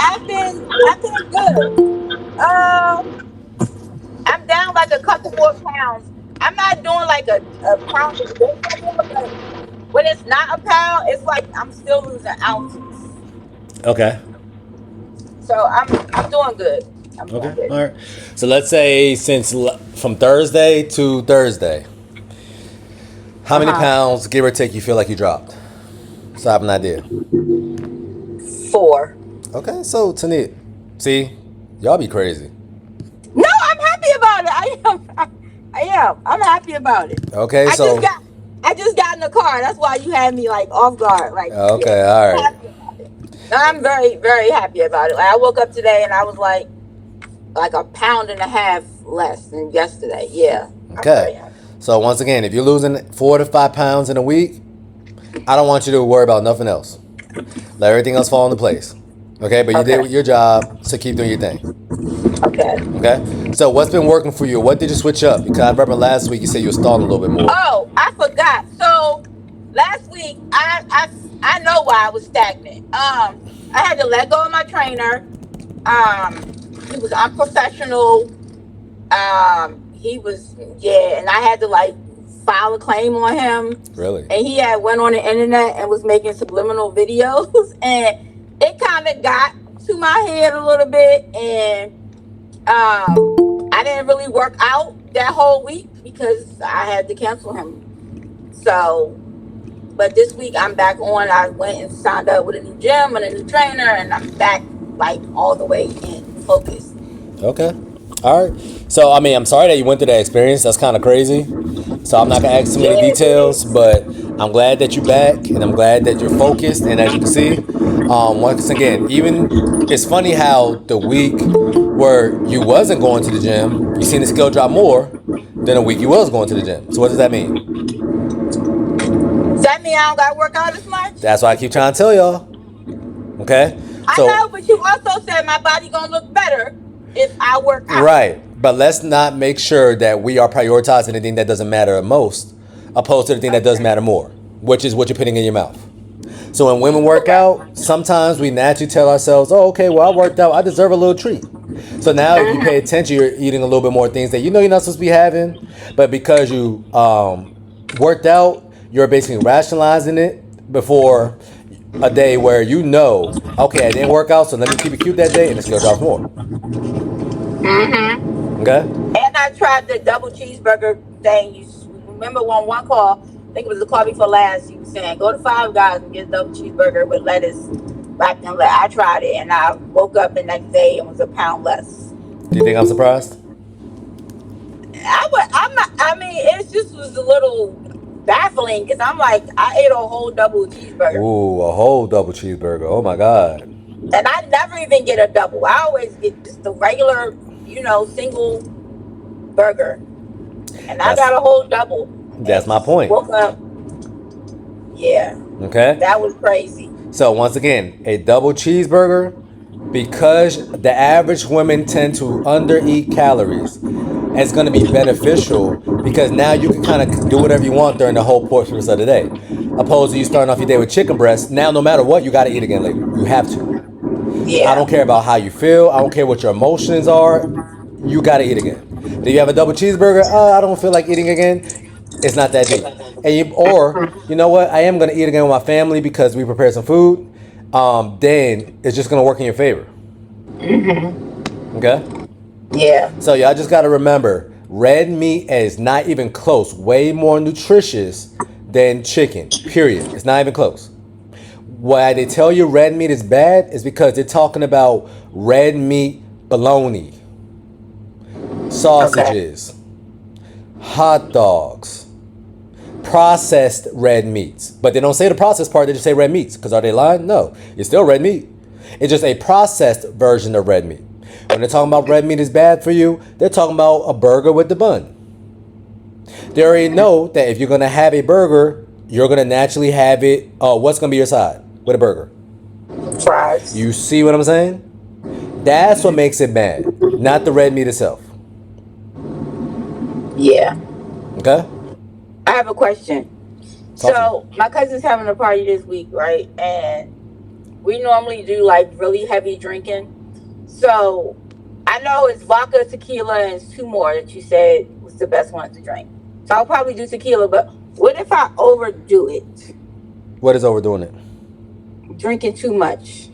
I've been good. I'm down like a couple more pounds. I'm not doing like a pound a day no more, but when it's not a pound, it's like I'm still losing ounces. Okay. So I'm doing good. I'm doing Okay. good. All right. So let's say from Thursday to Thursday, how Uh many huh. pounds, give or take, you feel like you dropped? So I have an idea. 4. Okay. So Tanit, see, y'all be crazy. No, I'm happy about it. I am. I am. I'm happy about it. Okay. I just So got. I just got in the car. That's why you had me like off guard. Like, yeah, okay. All I'm right. happy about it. No, I'm very, very happy about it. Like, I woke up today and I was like a pound and a half less than yesterday. Yeah, I'm Okay. very happy. So once again, if you're losing 4 to 5 pounds in a week, I don't want you to worry about nothing else. Let everything else fall into place. Okay, but you Okay. did your job, so keep doing your thing. Okay. Okay. So what's been working for you? What did you switch up? Because I remember last week you said you were stalling a little bit more. Oh, I forgot. So last week, I know why I was stagnant. I had to let go of my trainer. He was unprofessional. He was, yeah, and I had to like file a claim on him. Really? And he had went on the internet and was making subliminal videos, and it kind of got to my head a little bit, and I didn't really work out that whole week because I had to cancel him. So, but this week I'm back on. I went and signed up with a new gym and a new trainer, and I'm back like all the way in focus. Okay. All right. So I mean, I'm sorry that you went through that experience. That's kind of crazy. So I'm not gonna ask too many Yeah, it details, is. but I'm glad that you're back, and I'm glad that you're focused. And as you can see, once again, even it's funny how the week where you wasn't going to the gym, you seen the skill drop more than a week you was going to the gym. So what does that mean? Does that mean I don't got to work out as much? That's why I keep trying to tell y'all. Okay. I So know, but you also said my body gonna look better if I work out. right, but let's not make sure that we are prioritizing the thing that doesn't matter most, opposed to the thing that does Okay. matter more, which is what you're putting in your mouth. So when women work Okay. out, sometimes we naturally tell ourselves, "Oh, okay, well I worked out, I deserve a little treat." So now, if you pay Mhm. attention, you're eating a little bit more things that you know you're not supposed to be having, but because you worked out, you're basically rationalizing it before a day where you know, okay, I didn't work out, so let me keep it cute that day, and the scale drops more. Mhm. Okay. And I tried the double cheeseburger thing. Remember on one call? I think it was the call before last. You were saying go to Five Guys and get a double cheeseburger with lettuce wrapped in lettuce. I tried it, and I woke up the next day and was a pound less. Do you think I'm surprised? I would. I'm not. I mean, it just was a little baffling because I'm like, I ate a whole double cheeseburger, Ooh, a whole double cheeseburger. Oh my god. and I never even get a double. I always get just the regular, single burger, and I That's got a whole double that's and my just point. woke up. Yeah, Okay. that was crazy. So once again, a double cheeseburger, because the average women tend to undereat calories, it's going to be beneficial because now you can kind of do whatever you want during the whole portions of the day. Opposed to you starting off your day with chicken breast. Now, no matter what, you got to eat again later. You have to. I Yeah. don't care about how you feel. I don't care what your emotions are. You got to eat again. But if you have a double cheeseburger, I don't feel like eating again. It's not that deep. Or you know what? I am gonna eat again with my family because we prepared some food. Then it's just gonna work in your favor. Hmm. Okay. Yeah. So y'all just gotta remember, red meat is not even close. Way more nutritious than chicken. Period. It's not even close. Why they tell you red meat is bad is because they're talking about red meat bologna, Okay. sausages, hot dogs, processed red meats. But they don't say the processed part, they just say red meats. Because are they lying? No. It's still red meat. It's just a processed version of red meat. When they're talking about red meat is bad for you, they're talking about a burger with the bun. They already know that if you're going to have a burger, you're going to naturally have it. What's going to be your side with a burger? Fries. You see what I'm saying? That's what makes it bad, not the red meat itself. Yeah. Okay? I have a question. Talk to me. So my cousin's having a party this week, right? And we normally do like really heavy drinking. So I know it's vodka, tequila, and it's two more that you said was the best ones to drink. So I'll probably do tequila, but what if I overdo it? What is overdoing it? Drinking too much.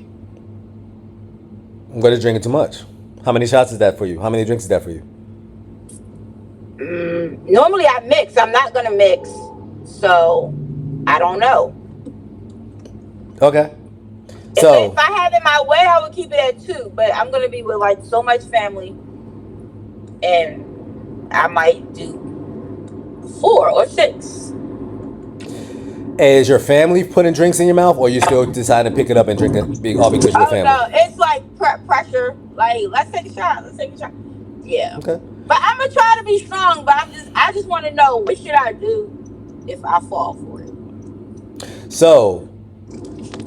What is drinking too much? How many shots is that for you? How many drinks is that for you? Normally I mix. I'm not gonna mix, so I don't know. Okay. If, So if I had it my way, I would keep it at 2. But I'm gonna be with like so much family, and I might do 4 or 6. is your family putting drinks in your mouth, or you still deciding to pick it up and drink it all because you're Oh family? no, it's like pressure. Like let's take a shot. Let's take a shot. Yeah. Okay. But I'm gonna try to be strong. But I just want to know what should I do if I fall for it. So,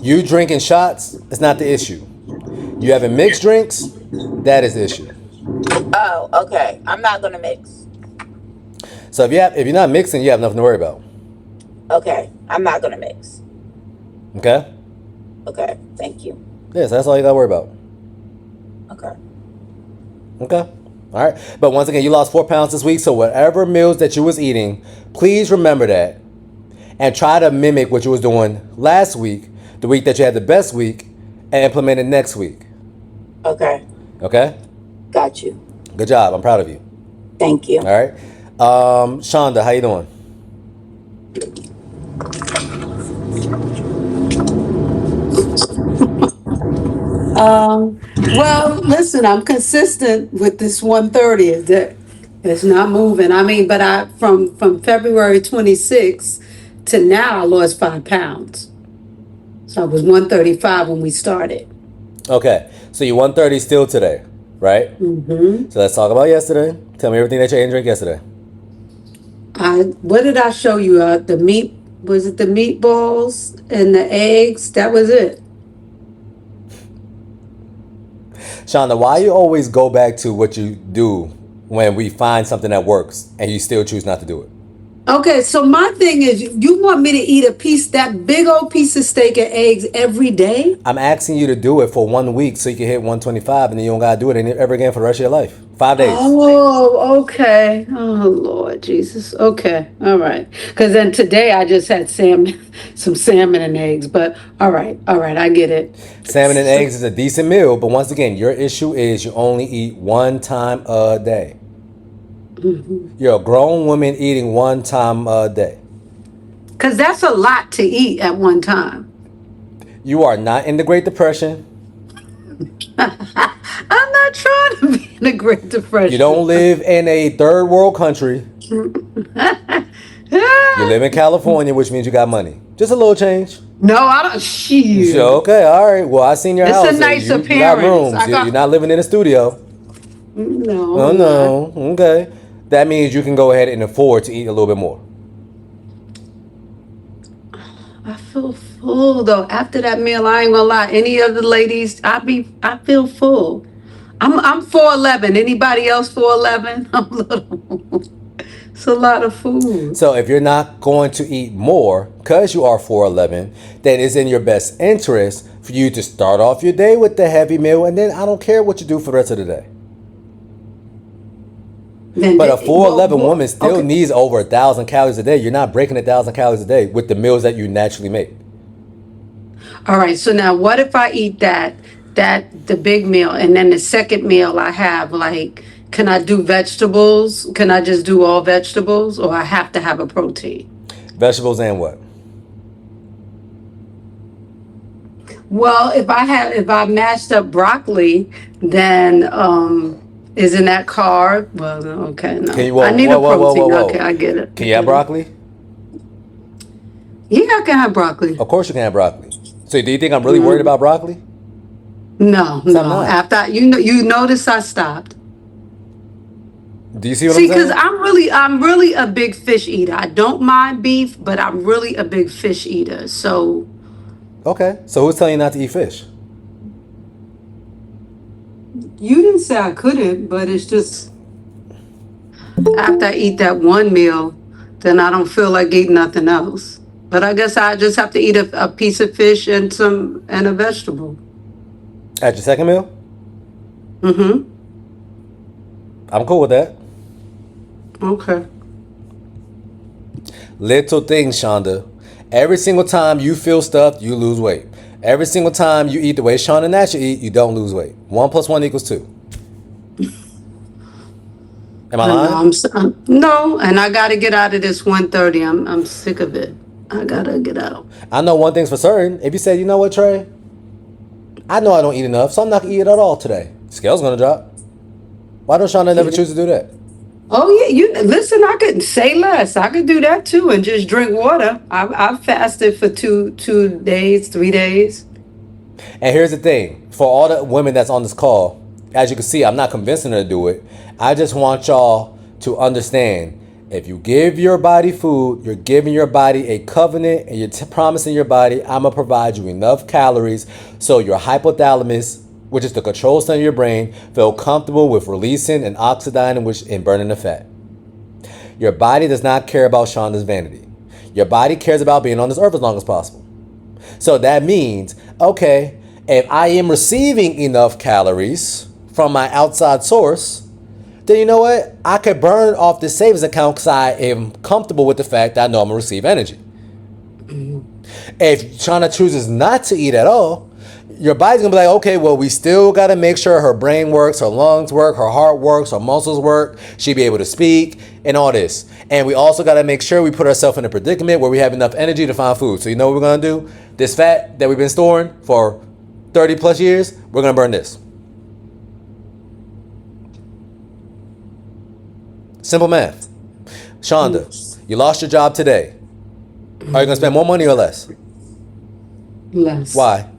you drinking shots is not the issue. You having mixed drinks, that is the issue. Oh, okay. I'm not gonna mix. So if you're not mixing, you have nothing to worry about. Okay, I'm not gonna mix. Okay? Okay, thank you. Yes, that's all you gotta worry about. Okay. Okay. All right. But once again, you lost 4 pounds this week. So whatever meals that you was eating, please remember that and try to mimic what you was doing last week, the week that you had the best week, and implement it next week. Okay. Okay? Got you. Good job. I'm proud of you. Thank you. All right. Shonda, how you doing? Well, listen, I'm consistent with this 130. It's not moving. I mean, but I from February 26th to now, I lost 5 pounds. So I was 135 when we started. Okay. So you 130 still today, right? Mm-hmm. So let's talk about yesterday. Tell me everything that you ate and drank yesterday. What did I show you? The meat, was it the meatballs and the eggs? That was it. Shonda, why you always go back to what you do when we find something that works and you still choose not to do it? Okay, so my thing is, you want me to eat that big old piece of steak and eggs every day? I'm asking you to do it for 1 week so you can hit 125 and then you don't gotta do it ever again for the rest of your life. 5 days. Oh, okay. Oh, Lord Jesus. Okay. All right. Because then today I just had some salmon and eggs. But all right. All right. I get it. Salmon and eggs is a decent meal, but once again, your issue is you only eat 1 time a day. You're a grown woman eating 1 time a day. Because that's a lot to eat at one time. You are not in the Great Depression. I'm not trying to be in a Great Depression. You don't live in a third world country. You live in California, which means you got money. Just a little change. No, I don't. Shoot. So, okay, all right. Well, I seen your It's house. a nice You got appearance. rooms. You're not living in a studio. No. Oh, no. Okay. That means you can go ahead and afford to eat a little bit more. I feel full though. After that meal, I ain't gonna lie. Any of the ladies, I feel full. I'm 4'11". Anybody else 4'11"? I'm little. It's a lot of food. So if you're not going to eat more because you are 4'11", then it's in your best interest for you to start off your day with the heavy meal, and then I don't care what you do for the rest of the day. But a 4'11" woman still needs over 1,000 calories a day. You're not breaking 1,000 calories a day with the meals that you naturally make. All right. So now, what if I eat the big meal, and then the second meal I have like, can I do vegetables? Can I just do all vegetables, or I have to have a protein? Vegetables and what? Well, if I mashed up broccoli, then isn't that carb? Well, okay, no. I need a protein. Okay, I get it. Can you have broccoli? Yeah, I can have broccoli. Of course you can have broccoli. So do you think I'm really worried about broccoli? No. After you notice I stopped. Do you see what I'm saying? See, because I'm really a big fish eater. I don't mind beef, but I'm really a big fish eater. So. Okay. So who's telling you not to eat fish? You didn't say I couldn't, but it's just after I eat that one meal, then I don't feel like eating nothing else. But I guess I just have to eat a piece of fish and a vegetable. At your second meal? Mm-hmm. I'm cool with that. Okay. Little things, Shonda. Every single time you feel stuffed, you lose weight. Every single time you eat the way Shonda naturally eat, you don't lose weight. 1 + 1 = 2. Am I I know. lying? No, and I got to get out of this 130. I'm sick of it. I gotta get out. I know one thing's for certain. If you say, you know what, Trey? I know I don't eat enough, so I'm not going to eat it at all today. Scale's going to drop. Why don't Shonda never choose to do that? Oh yeah, you listen. I could say less. I could do that too, and just drink water. I fasted for two days, 3 days. And here's the thing. For all the women that's on this call, as you can see, I'm not convincing her to do it. I just want y'all to understand, if you give your body food, you're giving your body a covenant, and you're promising your body, I'm going to provide you enough calories so your hypothalamus, which is the control center of your brain, feel comfortable with releasing and oxidizing and burning the fat. Your body does not care about Shonda's vanity. Your body cares about being on this earth as long as possible. So that means, okay, if I am receiving enough calories from my outside source, then you know what? I could burn off this savings account because I am comfortable with the fact that I know I'm going to receive energy. If Shonda chooses not to eat at all, your body's going to be like, okay, well, we still got to make sure her brain works, her lungs work, her heart works, her muscles work, she'll be able to speak, and all this. And we also got to make sure we put ourselves in a predicament where we have enough energy to find food. So you know what we're going to do? This fat that we've been storing for 30 plus years, we're going to burn this. Simple math. Shonda, you lost your job today. Are you going to spend more money or less? Less. Why?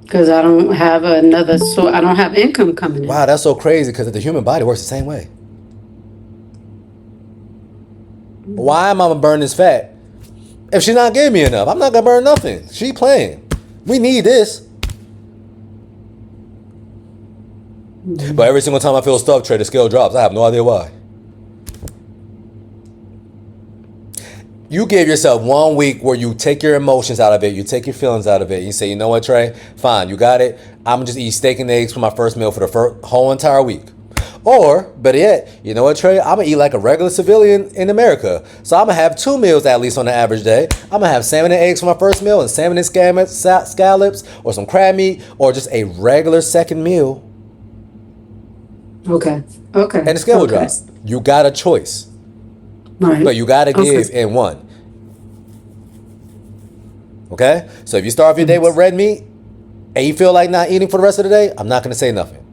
Because I don't have another source. I don't have income coming in. Wow, that's so crazy because the human body works the same way. Why am I going to burn this fat if she's not giving me enough? I'm not going to burn nothing. She playing. We need this. But every single time I feel stuffed, Trey, the scale drops. I have no idea why. You gave yourself 1 week where you take your emotions out of it, you take your feelings out of it, you say, you know what, Trey, fine, you got it. I'm gonna just eat steak and eggs for my first meal for the whole entire week. Or, better yet, you know what, Trey, I'm gonna eat like a regular civilian in America. So I'm gonna have 2 meals at least on the average day. I'm gonna have salmon and eggs for my first meal, and salmon and scallops, or some crab meat, or just a regular second meal. Okay. And the scale will drop. You got a choice. Right. But you got to give in one. Okay? So if you start off your day with red meat and you feel like not eating for the rest of the day, I'm not going to say nothing.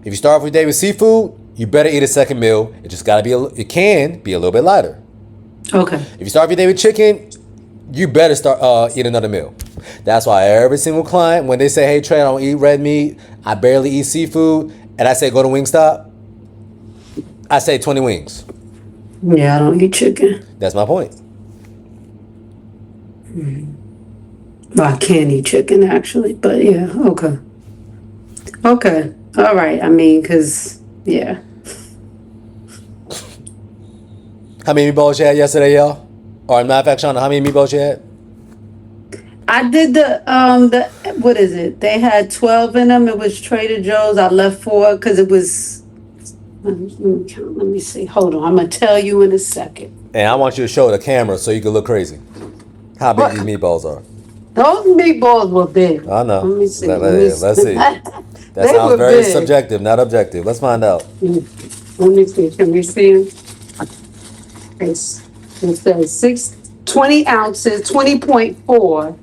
If you start off your day with seafood, you better eat a second meal. It just got to be, it can be a little bit lighter. Okay. If you start off your day with chicken, you better start eat another meal. That's why every single client, when they say, hey, Trey, I don't eat red meat, I barely eat seafood, and I say go to Wingstop, I say 20 wings. Yeah, I don't eat chicken. That's my point. Well, I can eat chicken actually, but yeah, okay. Okay, all right. I mean, because, yeah. How many meatballs you had yesterday, y'all? Or matter of fact, Shauna, how many meatballs you had? I did the what is it? They had 12 in them. It was Trader Joe's. I left 4 because it was, let me see. Hold on. I'm going to tell you in a second. And I want you to show the camera so you can look crazy. How big these meatballs are. Those meatballs were big. I know. Let me see. Let's see. That sounds very subjective, not objective. Let's find out. Let me see. Can we see them? It says 20 ounces, 20.4.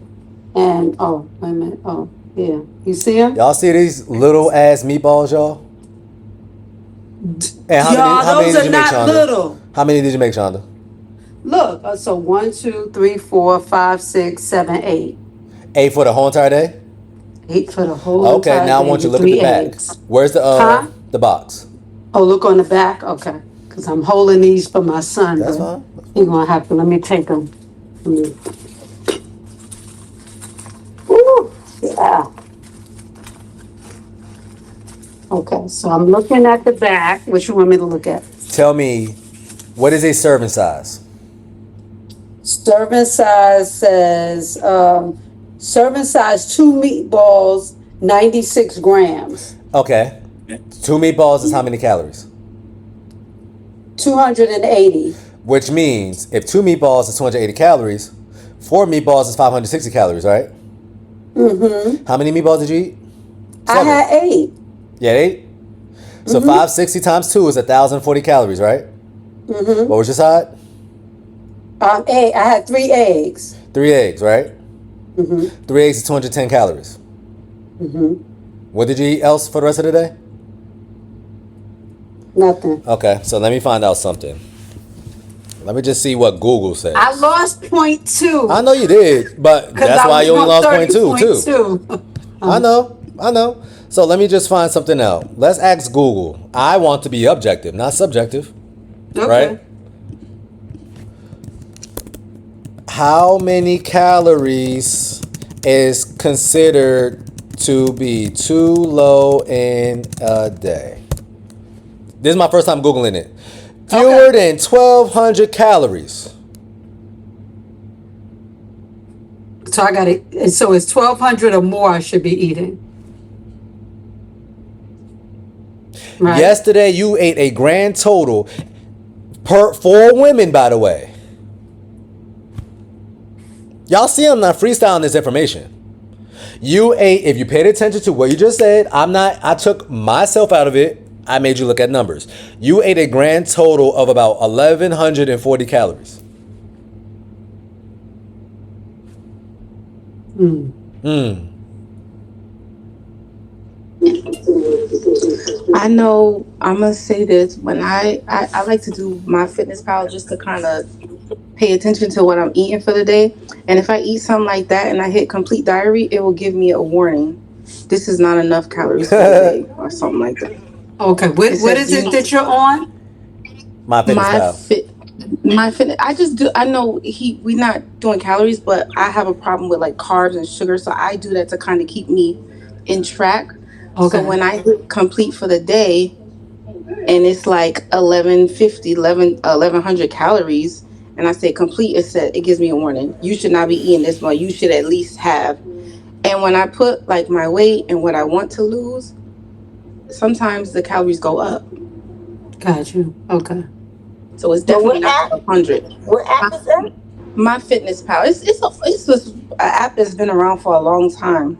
And, oh, wait a minute. Oh, yeah. You see them? Y'all see these little ass meatballs, y'all? And how many did you make, Shonda? Little. How many did you make, Shonda? Look, so 1, 2, 3, 4, 5, 6, 7, 8. 8 for the whole entire day? 8 for the whole entire day. Okay, now I want you to look at the back. Eggs. Where's the box? Oh, look on the back? Okay. Because I'm holding these for my son. That's fine. You're going to have to, let me take them. Ooh, yeah. Okay, so I'm looking at the back. What you want me to look at? Tell me, what is a serving size? Serving size says, serving size 2 meatballs, 96 grams, Okay. 2 meatballs is how many calories? 280. Which means if 2 meatballs is 280 calories, 4 meatballs is 560 calories, right? Mm-hmm. How many meatballs did you eat? I had 8. Yeah, 8? So 560 times 2 is 1,040 calories, right? Mm-hmm. What was your side? 8. I had 3 eggs. 3 eggs, right? Mm-hmm. 3 eggs is 210 calories. Mm-hmm. What did you eat else for the rest of the day? Nothing. Okay, so let me find out something. Let me just see what Google says. I lost 0.2. I know you did, but that's why you only lost 0.2 too. I know. So let me just find something out. Let's ask Google. I want to be objective, not subjective. Okay. Right? How many calories is considered to be too low in a day? This is my first time Googling it. Fewer than 1,200 calories. So I got it. So it's 1,200 or more I should be eating. Right. Yesterday you ate a grand total for women, by the way. Y'all see I'm not freestyling this information. You ate, if you paid attention to what you just said, I took myself out of it. I made you look at numbers. You ate a grand total of about 1,140 calories. I know I'm gonna say this when I like to do my fitness pal just to kind of pay attention to what I'm eating for the day. And if I eat something like that and I hit complete diary, it will give me a warning. This is not enough calories for the day or something like that. Okay. What is it that you're on? My fitness pal. My fitness. I just do. I know we not doing calories, but I have a problem with like carbs and sugar, so I do that to kind of keep me in track. Okay. So when I hit complete for the day, and it's like 1,100 calories, and I say complete, it gives me a warning. You should not be eating this much. You should at least have. And when I put like my weight and what I want to lose, sometimes the calories go up. Got you. Okay. So it's definitely not 100. What app is that? My Fitness Pal. It's an app that's been around for a long time.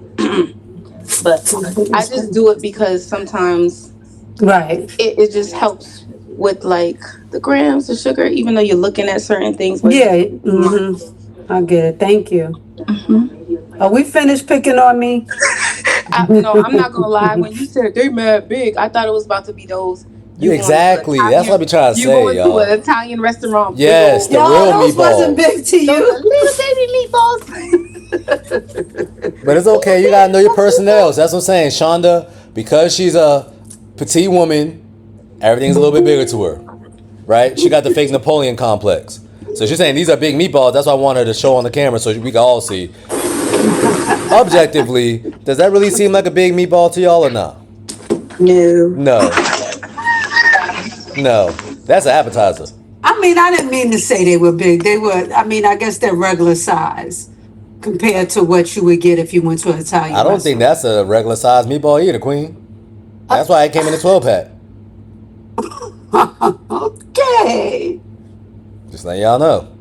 But I just do it because sometimes Right. it just helps with like the grams of sugar, even though you're looking at certain things. But Yeah. Mm-hmm. I get it. Thank you. Are we finished picking on me? No, I'm not gonna lie. When you said they mad big, I thought it was about to be those. Exactly. That's what I be trying to You say, going y'all. to an Italian restaurant? Yes, the real those wasn't meatballs. big to you. Little baby meatballs. But it's okay. You gotta know your personnel. So that's what I'm saying. Shonda, because she's a petite woman, everything's a little bit bigger to her, right? She got the fake Napoleon complex. So she's saying these are big meatballs. That's why I want her to show on the camera so we can all see. Objectively, does that really seem like a big meatball to y'all or not? No. No. That's an appetizer. I mean, I didn't mean to say they were big. They were, I mean, I guess they're regular size compared to what you would get if you went to an Italian I don't think that's a regular size meatball either, Queen. That's why it came in a 12-pack. Okay. Just letting y'all know.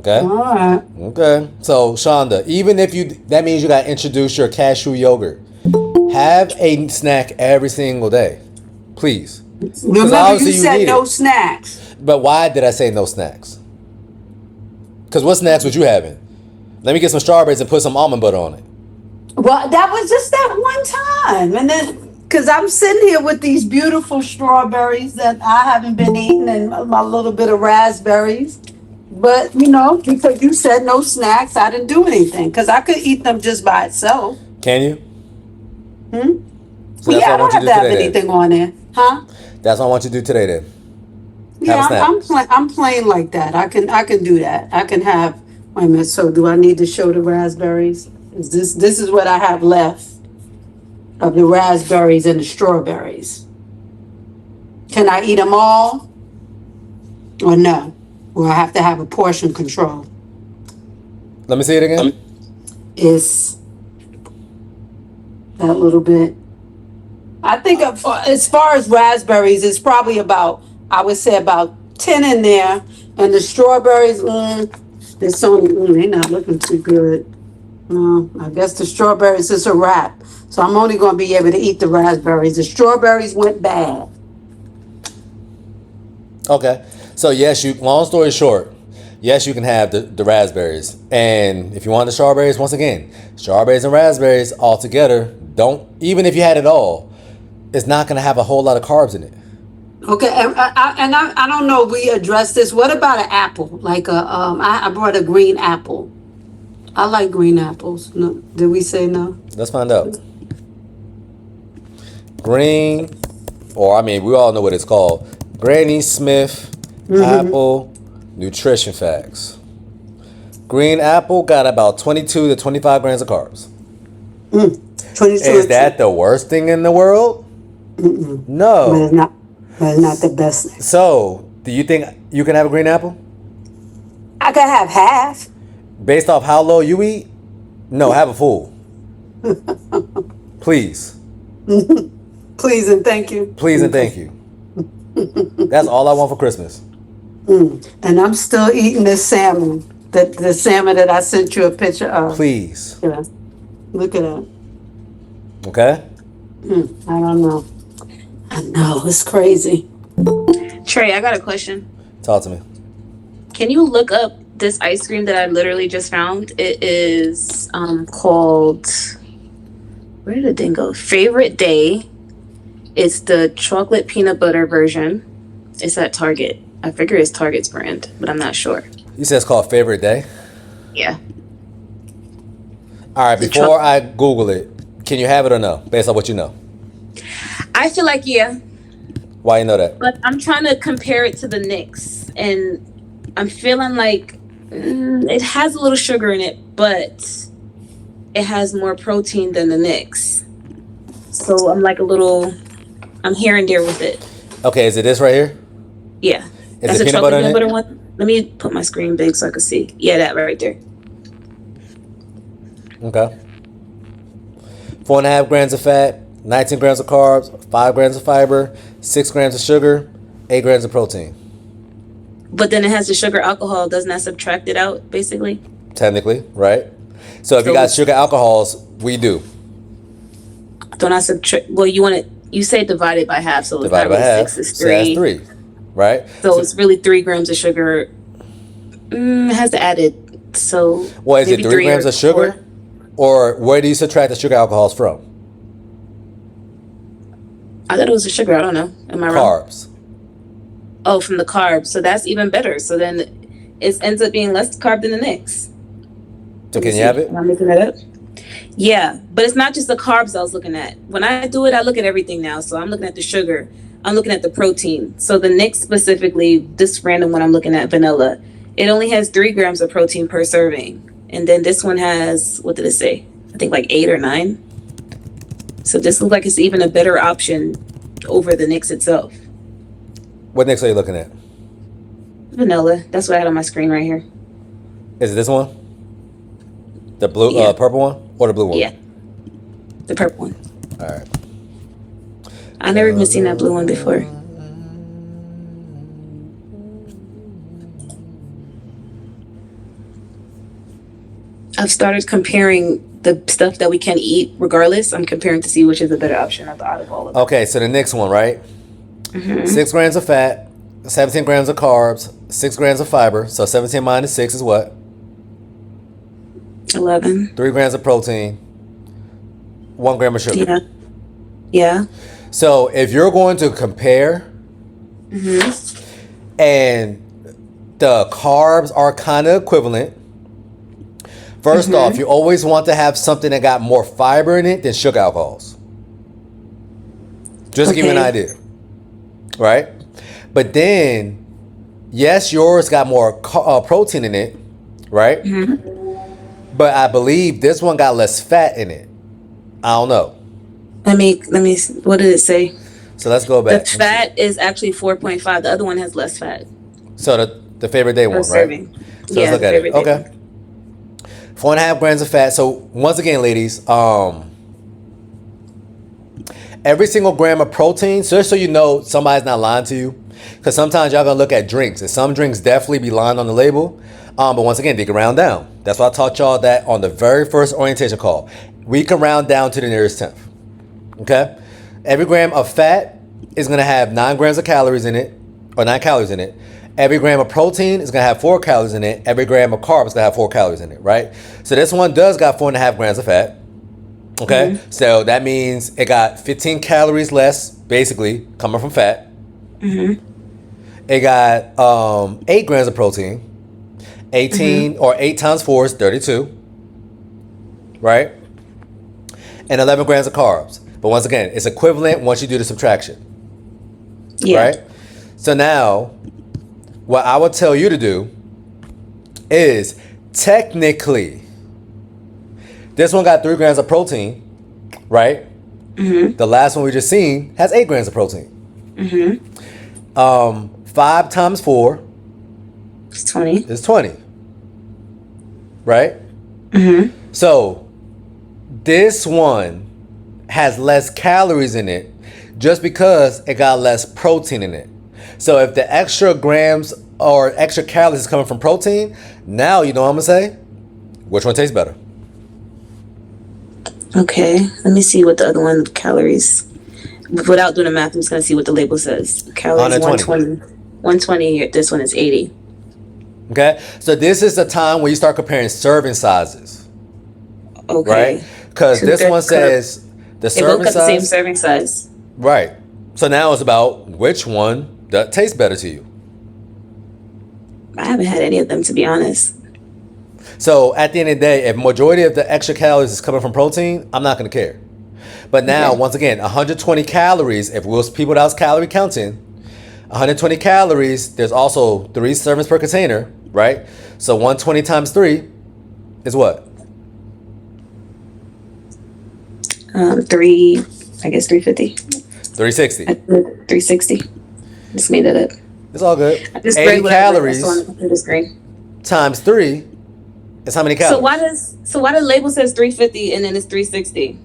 Okay? All right. Okay. So, Shonda, even if that means you got to introduce your cashew yogurt. Have a snack every single day. Please. Remember you said no snacks. But why did I say no snacks? Because what snacks was you having? Let me get some strawberries and put some almond butter on it. Well, that was just that one time. And then, because I'm sitting here with these beautiful strawberries that I haven't been eating and my little bit of raspberries. But, because you said no snacks, I didn't do anything. Because I could eat them just by itself. Can you? So Yeah, I don't have to have anything on there. Huh? That's what I want you to do today then. Yeah, I'm playing like that. I can do that. I can have. Wait a minute. So do I need to show the raspberries? This is what I have left of the raspberries and the strawberries. Can I eat them all or no? or I have to have a portion control. Let me see it again. It's that little bit. I think as far as raspberries, it's probably about, I would say about 10 in there. And the strawberries, it's only, they're not looking too good. I guess the strawberries is a wrap. So I'm only going to be able to eat the raspberries. The strawberries went bad. Okay. So yes, long story short, yes, you can have the raspberries. And if you want the strawberries, once again, strawberries and raspberries all together, even if you had it all, it's not going to have a whole lot of carbs in it. Okay, and I don't know if we addressed this. What about an apple? Like I brought a green apple. I like green apples. No, did we say no? Let's find out. Green, or we all know what it's called. Granny Smith apple nutrition facts. Green apple got about 22 to 25 grams of carbs. 22. Is that the worst thing in the world? No. But it's not. But it's not the best thing. So, do you think you can have a green apple? I could have half. Based off how low you eat? No, have a full. Please. Please and thank you. Please and thank you. That's all I want for Christmas. And I'm still eating this salmon. The salmon that I sent you a picture of. Please. Yeah. Look at that. Okay? I don't know. I know, it's crazy. Trey, I got a question. Talk to me. Can you look up this ice cream that I literally just found? It is called, where did the thing go? Favorite Day. It's the chocolate peanut butter version. It's at Target. I figure it's Target's brand, but I'm not sure. You said it's called Favorite Day? Yeah. All right, before I Google it, can you have it or no, based on what you know? I feel like, yeah. Why you know that? But I'm trying to compare it to the Knicks, and I'm feeling like it has a little sugar in it, but it has more protein than the Knicks. So I'm here and there with it. Okay, is it this right here? Yeah. Is That's it a peanut chocolate butter in peanut it? butter one. Let me put my screen big so I can see. Yeah, that right there. Okay. 4.5 grams of fat, 19 grams of carbs, 5 grams of fiber, 6 grams of sugar, 8 grams of protein. But then it has the sugar alcohol. Doesn't that subtract it out, basically? Technically, right? So if you got sugar alcohols, we do. Don't I subtract? Well, you say divided by half, so it's Divided not by really half, 6, it's so that's 3, right? So it's really 3 grams of sugar. It has to add it. So well, is it 3 grams of sugar? 4? Or where do you subtract the sugar alcohols from? I thought it was the sugar. I don't know. Am I wrong? Carbs. Oh, from the carbs. So that's even better. So then it ends up being less carb than the Knicks. So can you have it? Am I making that up? Yeah, but it's not just the carbs I was looking at. When I do it, I look at everything now. So I'm looking at the sugar. I'm looking at the protein. So the Knicks specifically, this random one I'm looking at, vanilla, it only has 3 grams of protein per serving. And then this one has, what did it say? I think like 8 or 9. So this looks like it's even a better option over the Knicks itself. What Knicks are you looking at? Vanilla. That's what I had on my screen right here. Is it this one? The blue, Yeah. purple one? Or the blue one? Yeah. The purple one. All right. I never even seen that blue one before. I've started comparing the stuff that we can eat regardless. I'm comparing to see which is a better option out of all of them. Okay, so the next one, right? 6 grams of fat, 17 grams of carbs, 6 grams of fiber. So 17 minus 6 is what? 11. 3 grams of protein, 1 gram of sugar. Yeah. Yeah. So if you're going to compare and the carbs are kind of equivalent, first off, you always want to have something that got more fiber in it than sugar alcohols. Just to give you an idea. Right? But then, yes, yours got more protein in it, right? But I believe this one got less fat in it. I don't know. Let me, what did it say? So let's go back. The fat is actually 4.5. The other one has less fat. So The favorite day per one, right? serving. So let's Yeah, look the at it. favorite day. Okay. 4.5 grams of fat. So once again, ladies, every single gram of protein, so just so you know somebody's not lying to you, because sometimes y'all gonna look at drinks, and some drinks definitely be lying on the label. But once again, they can round down. That's why I taught y'all that on the very first orientation call. We can round down to the nearest tenth. Okay? Every gram of fat is gonna have 9 grams of calories in it, or 9 calories in it. Every gram of protein is gonna have 4 calories in it. Every gram of carbs is gonna have 4 calories in it, right? So this one does got 4.5 grams of fat. Okay, so that means it got 15 calories less, basically, coming from fat. It got 8 grams of protein. 18 or 8 times 4 is 32, right? And 11 grams of carbs. But once again, it's equivalent once you do the subtraction, Yeah. right? So now, what I would tell you to do is technically, this one got 3 grams of protein, right? The last one we just seen has 8 grams of protein. 5 times 4 It's 20. is 20, right? So this one has less calories in it just because it got less protein in it. So if the extra grams or extra calories is coming from protein, now you know what I'm gonna say? Which one tastes better? Okay, let me see what the other one calories. Without doing the math, I'm just gonna see what the label says. Calories 120. 120. This one is 80. Okay, so this is the time when you start comparing serving sizes, Okay. right? Because this one says the They both serving got the same size, serving size. right? So now it's about which one that tastes better to you. I haven't had any of them, to be honest. So at the end of the day, if majority of the extra calories is coming from protein, I'm not gonna care. But now, Okay. once again, 120 calories. If we'll people that was calorie counting, 120 calories. There's also 3 servings per container, right? So 120 times 3 is what? 350. 360. 360. Just made that up. It's all good. I just 80 read what I read. calories That's on the computer screen. times 3 is how many calories? So why the label says 350 and then it's 360?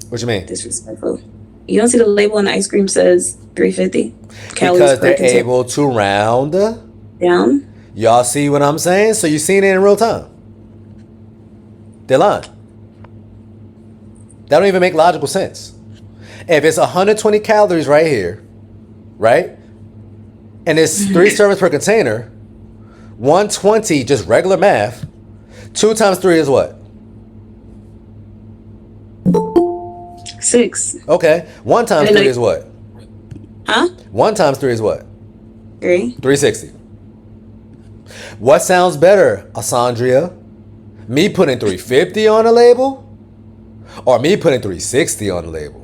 What you mean? Disrespectful. You don't see the label on the ice cream says 350 calories Because per they're container. able to round Down. Y'all see what I'm saying? So you seen it in real time. They're lying. That don't even make logical sense. If it's 120 calories right here, right? And it's 3 servings per container, 120, just regular math, 2 times 3 is what? 6. Okay. 1 times 3 is what? Huh? 1 times 3 is what? 3. 360. What sounds better, Asandria? Me putting 350 on the label? Or me putting 360 on the label?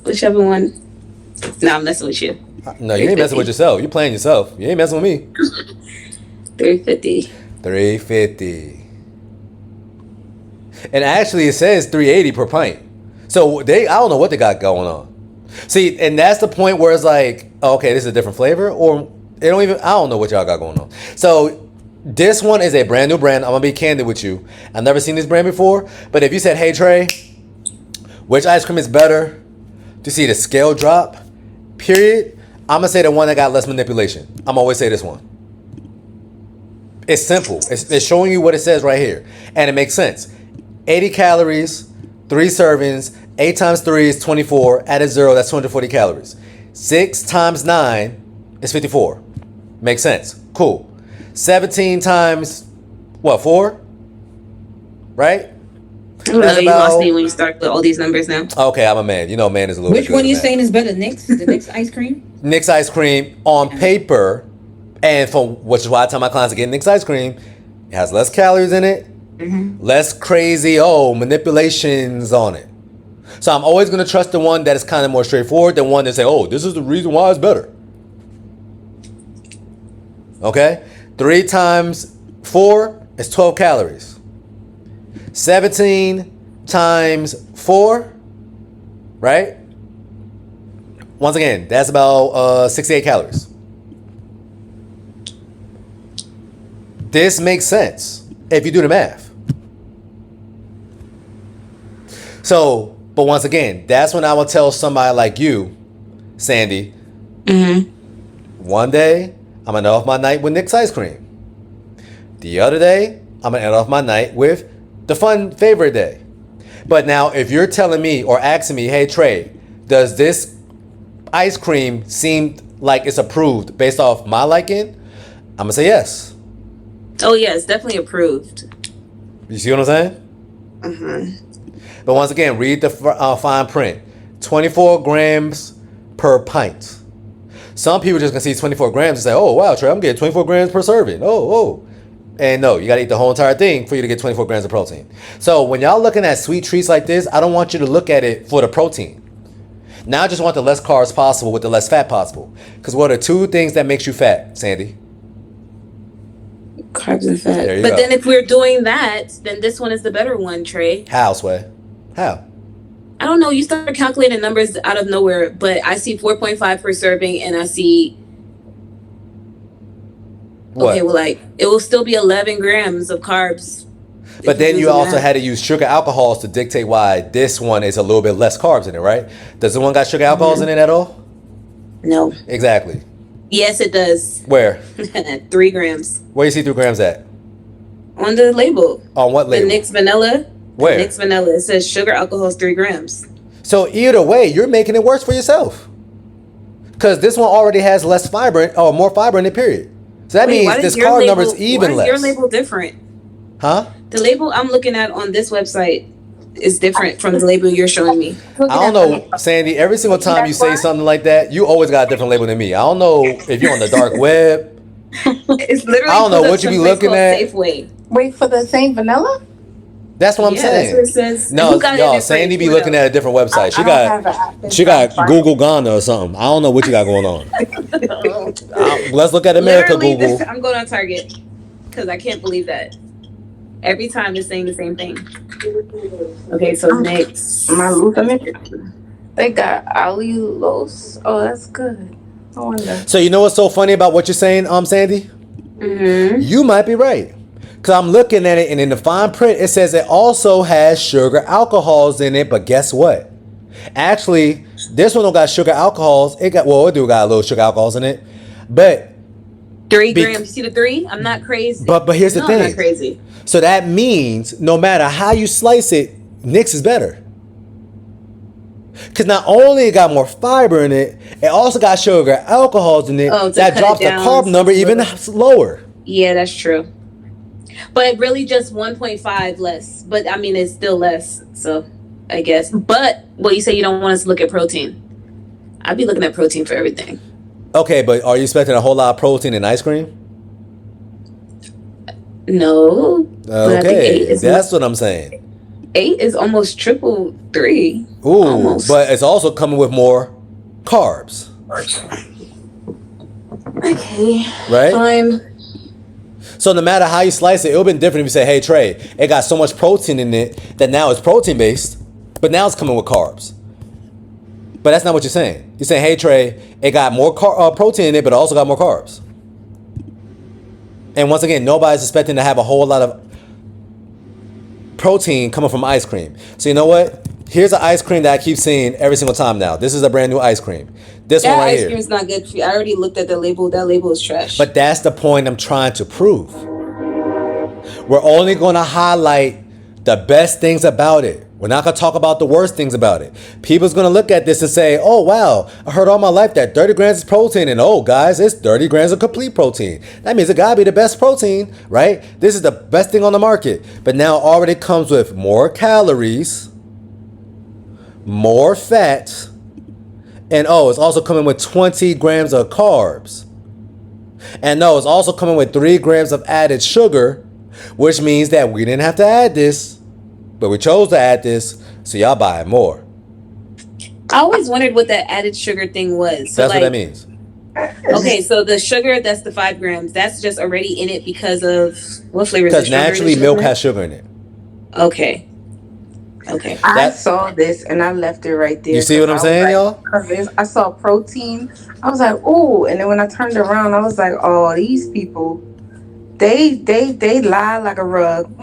Whichever one. No, I'm messing with you. No, you ain't messing with yourself. You playing yourself. You ain't messing with me. 350. 350. And actually it says 380 per pint. So I don't know what they got going on. See, and that's the point where it's like, okay, this is a different flavor, or I don't know what y'all got going on. So this one is a brand new brand. I'm gonna be candid with you. I've never seen this brand before, but if you said, hey Trey, which ice cream is better to see the scale drop, period, I'm gonna say the one that got less manipulation. I'm always say this one. It's simple. It's showing you what it says right here, and it makes sense. 80 calories, 3 servings, 8 times 3 is 24, added 0, that's 240 calories. 6 times 9 is 54. Makes sense. Cool. 17 times, what, 4? Right? I don't know. You lost me when you start with all these numbers now. Okay, I'm a man. You know, man is a little Which bit one good you at saying is better? Nick's? The Nick's ice cream? Nick's ice cream on paper, and which is why I tell my clients to get Nick's ice cream. It has less calories in it, less crazy manipulations on it. So I'm always gonna trust the one that is kind of more straightforward than one that say, oh, this is the reason why it's better. Okay, 3 times 4 is 12 calories. 17 times 4, right? Once again, that's about 68 calories. This makes sense if you do the math. So, but once again, that's when I will tell somebody like you, Sandy, one day I'm gonna end off my night with Nick's ice cream. The other day, I'm gonna end off my night with the fun favorite day. But now, if you're telling me or asking me, hey Trey, does this ice cream seem like it's approved based off my liking? I'm gonna say yes. Oh yeah, it's definitely approved. You see what I'm saying? But once again, read the fine print. 24 grams per pint. Some people just gonna see 24 grams and say, oh wow, Trey, I'm getting 24 grams per serving. Oh. And no, you gotta eat the whole entire thing for you to get 24 grams of protein. So when y'all looking at sweet treats like this, I don't want you to look at it for the protein. Now I just want the less carbs possible with the less fat possible. Because what are two things that makes you fat, Sandy? Carbs and fat. There you But go. then if we're doing that, then this one is the better one, Trey. How, Sway? How? I don't know. You start calculating numbers out of nowhere, but I see 4.5 per serving, and I see. What? Okay, well, like it will still be 11 grams of carbs. But then you also had to use sugar alcohols to dictate why this one is a little bit less carbs in it, right? Does the one got sugar alcohols in it at all? No. Exactly. Yes, it does. Where? 3 grams. Where you see 3 grams at? On the label. On what label? The Nick's Vanilla. Where? Nick's Vanilla. It says sugar alcohol is 3 grams. So either way, you're making it worse for yourself. Because this one already has less fiber or more fiber in it, period. So that means this carb number is even less. Why is your label different? Huh? The label I'm looking at on this website is different from the label you're showing me. I don't know, Sandy. Every single time you say something like that, you always got a different label than me. I don't know if you're on the dark web. It's literally. I don't know what you be looking at. Safeway. Wait for the same vanilla? That's what I'm saying. That's what it says. No, y'all, Sandy be looking at a different website. She got Google Ghana or something. I don't know what you got going on. Let's look at America Google. I'm going on Target because I can't believe that. Every time it's saying the same thing. Okay, so next. They got allulose. Oh, that's good. I wonder. So you know what's so funny about what you're saying, Sandy? You might be right. Because I'm looking at it, and in the fine print, it says it also has sugar alcohols in it. But guess what? Actually, this one don't got sugar alcohols. It got a little sugar alcohols in it. But 3 grams. You see the 3? I'm not crazy. But here's the thing. I'm not crazy. So that means no matter how you slice it, Nick's is better. Because not only it got more fiber in it, it also got sugar alcohols in it. That drops the carb number even lower. Yeah, that's true. But really just 1.5 less. But I mean, it's still less. So I guess. But you say you don't want us to look at protein. I'd be looking at protein for everything. Okay, but are you expecting a whole lot of protein in ice cream? No. Okay, that's what I'm saying. 8 is almost triple 3. Ooh, almost. But it's also coming with more carbs. Okay. Right? Fine. So no matter how you slice it, it would have been different if you say, hey, Trey, it got so much protein in it that now it's protein-based, but now it's coming with carbs. But that's not what you're saying. You're saying, hey, Trey, it got more protein in it, but it also got more carbs. And once again, nobody's expecting to have a whole lot of protein coming from ice cream. So you know what? Here's an ice cream that I keep seeing every single time now. This is a brand new ice cream. This one right here. That ice cream is not good for you. I already looked at the label. That label is trash. But that's the point I'm trying to prove. We're only going to highlight the best things about it. We're not going to talk about the worst things about it. People's going to look at this and say, oh, wow, I heard all my life that 30 grams is protein. And oh, guys, it's 30 grams of complete protein. That means it got to be the best protein, right? This is the best thing on the market. But now it already comes with more calories, more fat, and it's also coming with 20 grams of carbs. And no, it's also coming with 3 grams of added sugar, which means that we didn't have to add this. But we chose to add this, so y'all buy more. I always wondered what that added sugar thing was. So that's what that means. Okay, so the sugar, that's the 5 grams. That's just already in it because of what flavor is it? Because naturally milk has sugar in it. Okay. I saw this and I left it right there. You see what I'm saying, y'all? I saw protein. I was like, ooh. And then when I turned around, I was like, oh, these people, They lie like a rug.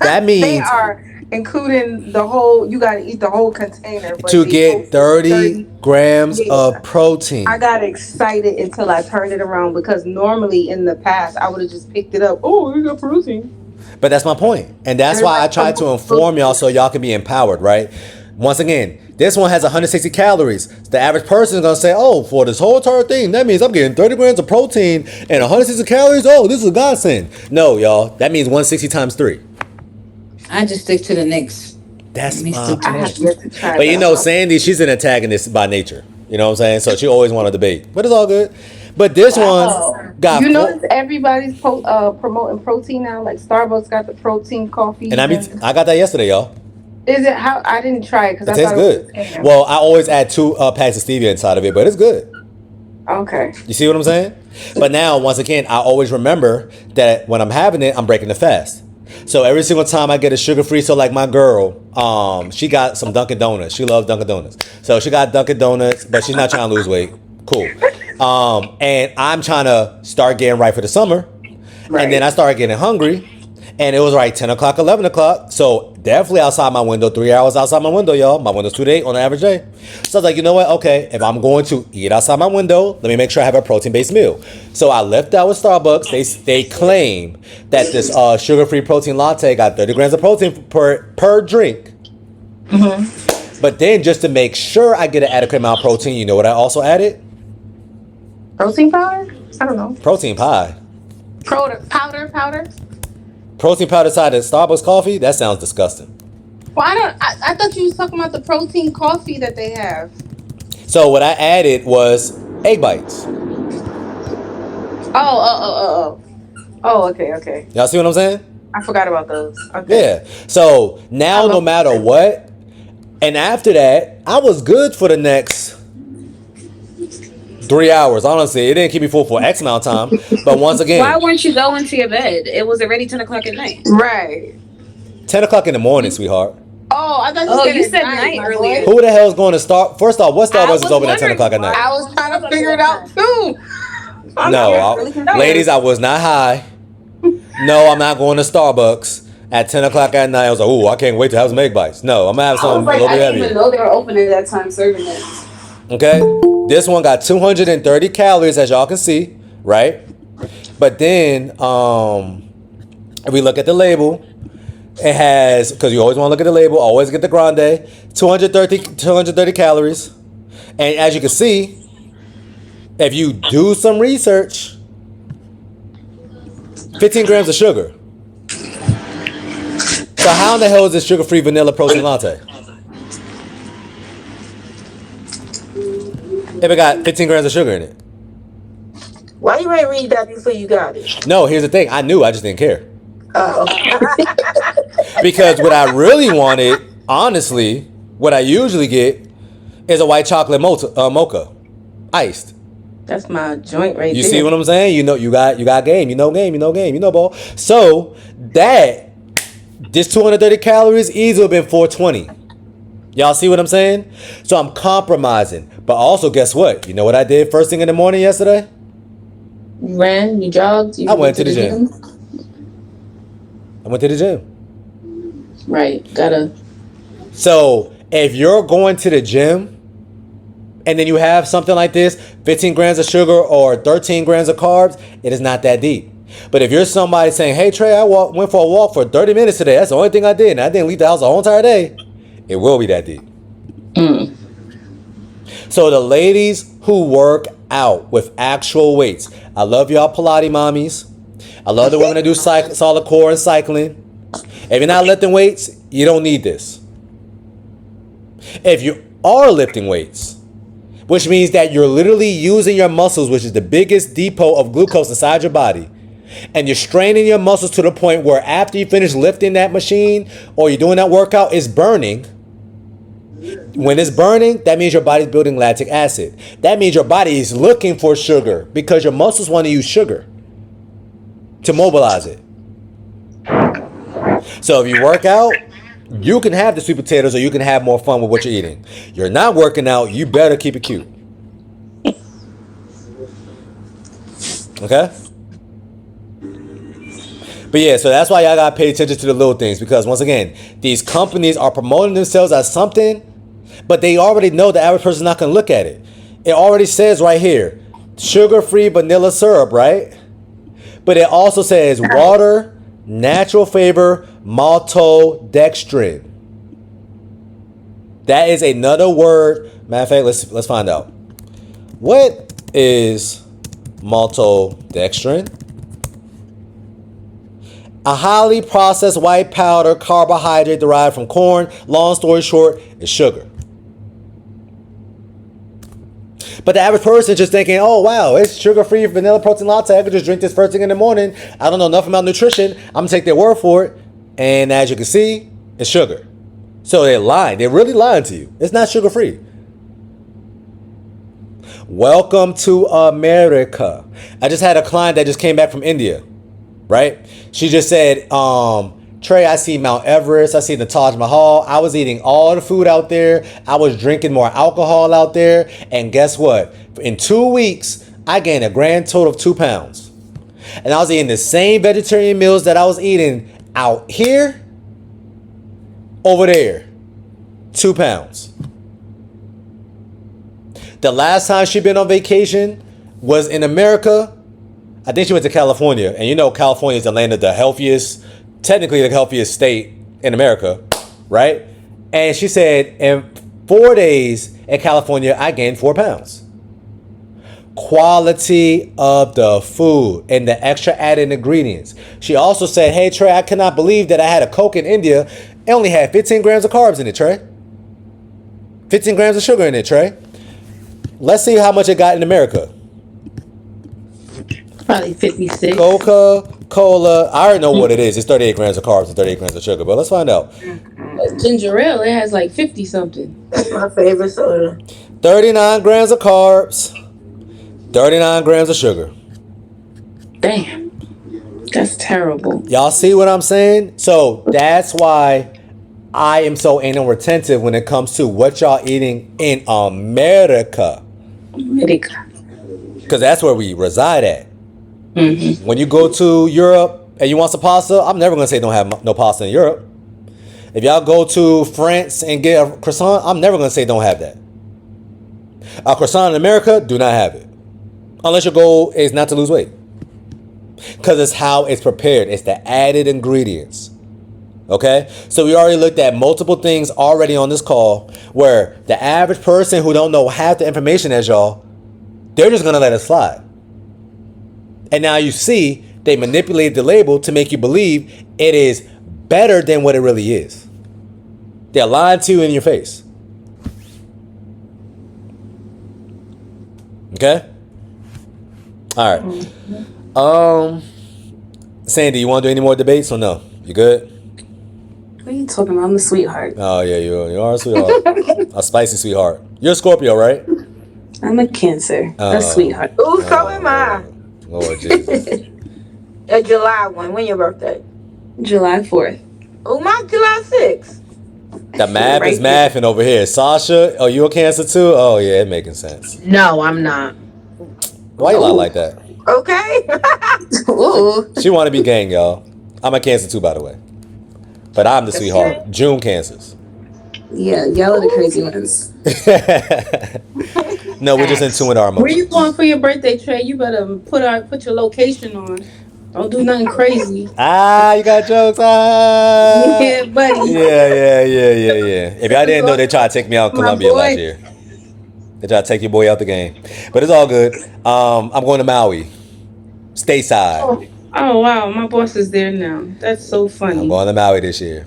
That They means are including the whole. You got to eat the whole container. But to they get post 30 grams Yeah. of protein. I got excited until I turned it around because normally in the past I would have just picked it up. Oh, you got protein. But that's my point. And that's And it's why I like try to inform y'all so y'all can be empowered, right? Once again, this one has 160 calories. The average person is going to say, oh, for this whole entire thing, that means I'm getting 30 grams of protein and 160 calories. Oh, this is a godsend. No, y'all. That means 160 times 3. I just stick to the next. That's my I have point. yet to try But you that. know, Sandy, she's an antagonist by nature. You know what I'm saying? So she always want to debate. But it's all good. But this one got You notice everybody's promoting protein now. Like Starbucks got the protein coffee. and I got that yesterday, y'all. Is it how I didn't try it because It I tastes thought it was good. the same. Well, I always add 2 packs of stevia inside of it, but it's good. Okay. You see what I'm saying? But now, once again, I always remember that when I'm having it, I'm breaking the fast. So every single time I get a sugar-free, so like my girl, she got some Dunkin' Donuts. She loves Dunkin' Donuts. So she got Dunkin' Donuts, but she's not trying to lose weight. Cool. And I'm trying to start getting right for the summer. Right. And then I started getting hungry. And it was like 10 o'clock, 11 o'clock. So definitely outside my window, 3 hours outside my window, y'all. My window's 2 to 8 on an average day. So I was like, you know what? Okay, if I'm going to eat outside my window, let me make sure I have a protein-based meal. So I left out with Starbucks. They claim that this sugar-free protein latte got 30 grams of protein per drink. Mm-hmm. But then just to make sure I get an adequate amount of protein, you know what I also added? Protein powder? I don't know. Protein pie. Powder? Protein powder side of Starbucks coffee? That sounds disgusting. Well, I thought you was talking about the protein coffee that they have. So what I added was egg bites. Oh, okay. Y'all see what I'm saying? I forgot about those. Okay. Yeah. So now no matter what, and after that, I was good for the next 3 hours. Honestly, it didn't keep me full for X amount of time. But once again, Why weren't you going to your bed? It was already 10 o'clock at night. Right. 10 o'clock in the morning, sweetheart. Oh, I thought you said night my earlier. boy. Who the hell is going to start? First off, what Starbucks is open at 10 o'clock at night? I was trying to figure it out too. Ladies, I was not high. No, I'm not going to Starbucks at 10 o'clock at night. I was like, ooh, I can't wait to have some egg bites. No, I'm going to have something a little bit I didn't even heavier. know they were open at that time serving that. Okay? This one got 230 calories, as y'all can see, right? But then, if we look at the label, it has, because you always want to look at the label, always get the grande, 230 calories. And as you can see, if you do some research, 15 grams of sugar. So how in the hell is this sugar-free vanilla protein latte? If it got 15 grams of sugar in it. Why you ain't read that before you got it? No, here's the thing. I knew, I just didn't care. Oh. Because what I really wanted, honestly, what I usually get is a white chocolate mocha, iced. That's my joint right You there. see what I'm saying? You know, you got game. You know ball. So this 230 calories easily been 420. Y'all see what I'm saying? So I'm compromising. But also, guess what? You know what I did first thing in the morning yesterday? You ran, you jogged, I went to the gym. I went to the gym. Right, gotta. So if you're going to the gym and then you have something like this, 15 grams of sugar or 13 grams of carbs, it is not that deep. But if you're somebody saying, hey, Trey, I went for a walk for 30 minutes today. That's the only thing I did. And I didn't leave the house the whole entire day. It will be that deep. So the ladies who work out with actual weights, I love y'all Pilates mommies. I love the women that do solid core and cycling. If you're not lifting weights, you don't need this. If you are lifting weights, which means that you're literally using your muscles, which is the biggest depot of glucose inside your body, and you're straining your muscles to the point where after you finish lifting that machine or you're doing that workout, it's burning. When it's burning, that means your body's building lactic acid. That means your body is looking for sugar because your muscles want to use sugar to mobilize it. So if you work out, you can have the sweet potatoes or you can have more fun with what you're eating. You're not working out, you better keep it cute. Okay? But yeah, so that's why y'all gotta pay attention to the little things, because once again, these companies are promoting themselves as something, but they already know the average person's not gonna look at it. It already says right here, sugar-free vanilla syrup, right? But it also says water, natural flavor, maltodextrin. That is another word. Matter of fact, let's find out. What is maltodextrin? A highly processed white powder carbohydrate derived from corn. Long story short, is sugar. But the average person just thinking, oh wow, it's sugar-free vanilla protein latte. I could just drink this first thing in the morning. I don't know nothing about nutrition. I'm gonna take their word for it. And as you can see, it's sugar. So they're lying. They're really lying to you. It's not sugar-free. Welcome to America. I just had a client that just came back from India, right? She just said, Trey, I see Mount Everest. I see the Taj Mahal. I was eating all the food out there. I was drinking more alcohol out there. And guess what? In 2 weeks, I gained a grand total of 2 pounds. And I was eating the same vegetarian meals that I was eating out here, over there. 2 pounds. The last time she'd been on vacation was in America. I think she went to California. And you know California is the land of the healthiest, technically the healthiest state in America, right? And she said in 4 days in California, I gained 4 pounds. Quality of the food and the extra added ingredients. She also said, hey, Trey, I cannot believe that I had a Coke in India. It only had 15 grams of carbs in it, Trey. 15 grams of sugar in it, Trey. Let's see how much it got in America. Probably 56. Coca-Cola. I already know what it is. It's 38 grams of carbs and 38 grams of sugar. But let's find out. Ginger ale, it has like 50 something. That's my favorite soda. 39 grams of carbs. 39 grams of sugar. Damn. That's terrible. Y'all see what I'm saying? So that's why I am so anal retentive when it comes to what y'all eating in America. Because that's where we reside at. Mm-hmm. When you go to Europe and you want some pasta, I'm never going to say don't have no pasta in Europe. If y'all go to France and get a croissant, I'm never going to say don't have that. A croissant in America, do not have it. Unless your goal is not to lose weight. Because it's how it's prepared. It's the added ingredients. Okay? So we already looked at multiple things already on this call where the average person who don't know half the information as y'all, they're just going to let it slide. And now you see they manipulate the label to make you believe it is better than what it really is. They're lying to you in your face. Okay? All right. Sandy, you want to do any more debates or no? You good? What are you talking about? I'm a sweetheart. Oh, yeah, you are a sweetheart. A spicy sweetheart. You're a Scorpio, right? I'm a Cancer. A sweetheart. Ooh, so am I. Lord Jesus. A July one. When your birthday? July 4th. Oh, my July 6th. The math is mathing over here. Sasha, are you a Cancer too? Oh, yeah, it making sense. No, I'm not. Why you lie like that? Okay. Ooh. She want to be gang, y'all. I'm a Cancer too, by the way. But I'm the sweetheart. June Cancers. Yeah, y'all are the crazy ones. No, we're just in tune with our emotions. Where you going for your birthday, Trey? You better put your location on. Don't do nothing crazy. You got jokes. Yeah, buddy. Yeah. If y'all didn't know, they tried to take me out in Colombia last year. They tried to take your boy out the game. But it's all good. I'm going to Maui. Stateside. Oh, wow. My boss is there now. That's so funny. I'm going to Maui this year.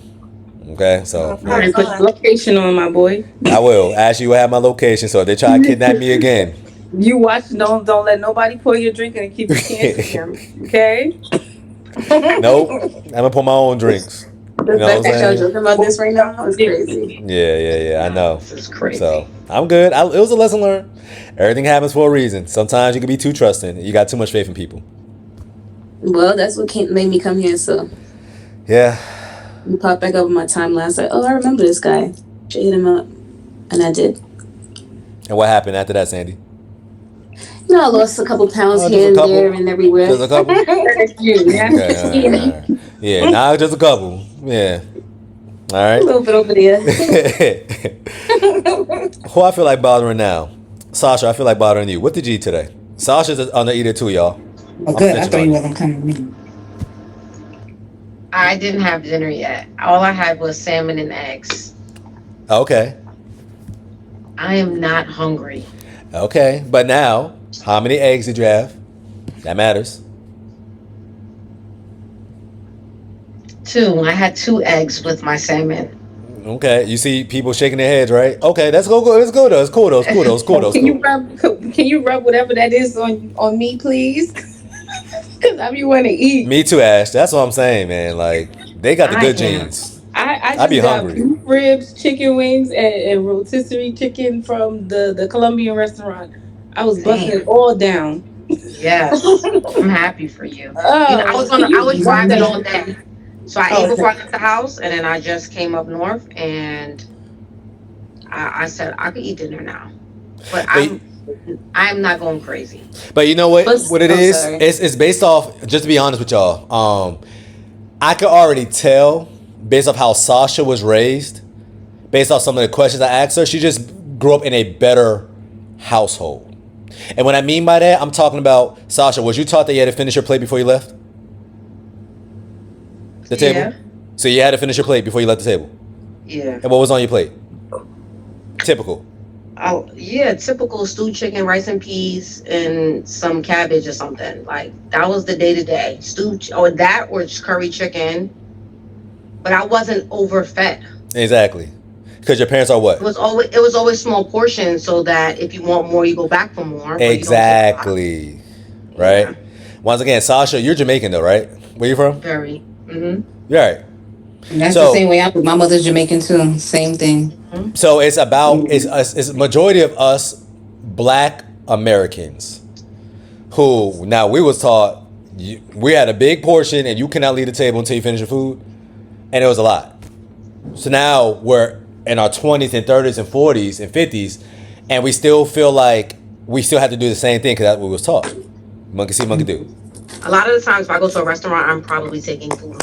Okay, so All right, put your location on, my boy. I will. Ashley will have my location, so if they try to kidnap me again. You watch, don't let nobody pour your drink and keep your hands him. Okay? Nope. I'm gonna pour my own drinks. You know what I'm Y'all saying? joking about this right now? It's crazy. Yeah. I know. This is crazy. So I'm good. It was a lesson learned. Everything happens for a reason. Sometimes you can be too trusting. You got too much faith in people. Well, that's what made me come here, so. Yeah. You popped back up on my timeline. I was like, oh, I remember this guy. Should hit him up. And I did. And what happened after that, Sandy? No, I lost a couple pounds Oh, just here a and couple. there and everywhere. Just a couple. Yeah. Okay, all right, all right. Yeah, now just a couple. Yeah. All A right. little bit over there. Who I feel like bothering now? Sasha, I feel like bothering you. What did you eat today? Sasha's on the eater too, y'all. Oh, good. I thought you wasn't coming to me. I didn't have dinner yet. All I had was salmon and eggs. Okay. I am not hungry. Okay. But now, how many eggs did you have? That matters. 2. I had 2 eggs with my salmon. Okay. You see people shaking their heads, right? Okay, let's go. Let's go though. It's cool though. It's cool though. It's cool though. It's Can you cool. rub? Can you rub whatever that is on me, please? Because I be want to eat. Me too, Ash. That's what I'm saying, man. Like they got the good genes. I I be just got hungry. beef ribs, chicken wings, and rotisserie chicken from the Colombian restaurant. I was busting it all down. Yes. I'm happy for you. Oh, You know, I was driving all day. So I ate okay. before I left the house, and then I just came up north, and I said I could eat dinner now, but I'm not going crazy. But you know what? What it is? Sorry. It's based off. Just to be honest with y'all, I could already tell based off how Sasha was raised, based off some of the questions I asked her. She just grew up in a better household, and what I mean by that, I'm talking about Sasha. Was you taught that you had to finish your plate before you left the table? Yeah. So you had to finish your plate before you left the table. Yeah. And what was on your plate? Typical. Oh yeah, typical stewed chicken, rice and peas, and some cabbage or something. Like that was the day to day stewed, or that, or curry chicken. But I wasn't overfed. Exactly. Because your parents are what? It was always small portions, so that if you want more, you go back for more. Exactly. Right. Yeah. Once again, Sasha, you're Jamaican though, right? Where you from? Very. Mm-hmm. You're right. And that's So- the same way I do. My mother's Jamaican too. Same thing. So it's about it's a majority of us Black Americans who now we was taught we had a big portion and you cannot leave the table until you finish your food, and it was a lot. So now we're in our 20s and 30s and 40s and 50s, and we still feel like we still have to do the same thing because that's what we was taught. Monkey see, monkey do. A lot of the times, if I go to a restaurant, I'm probably taking food.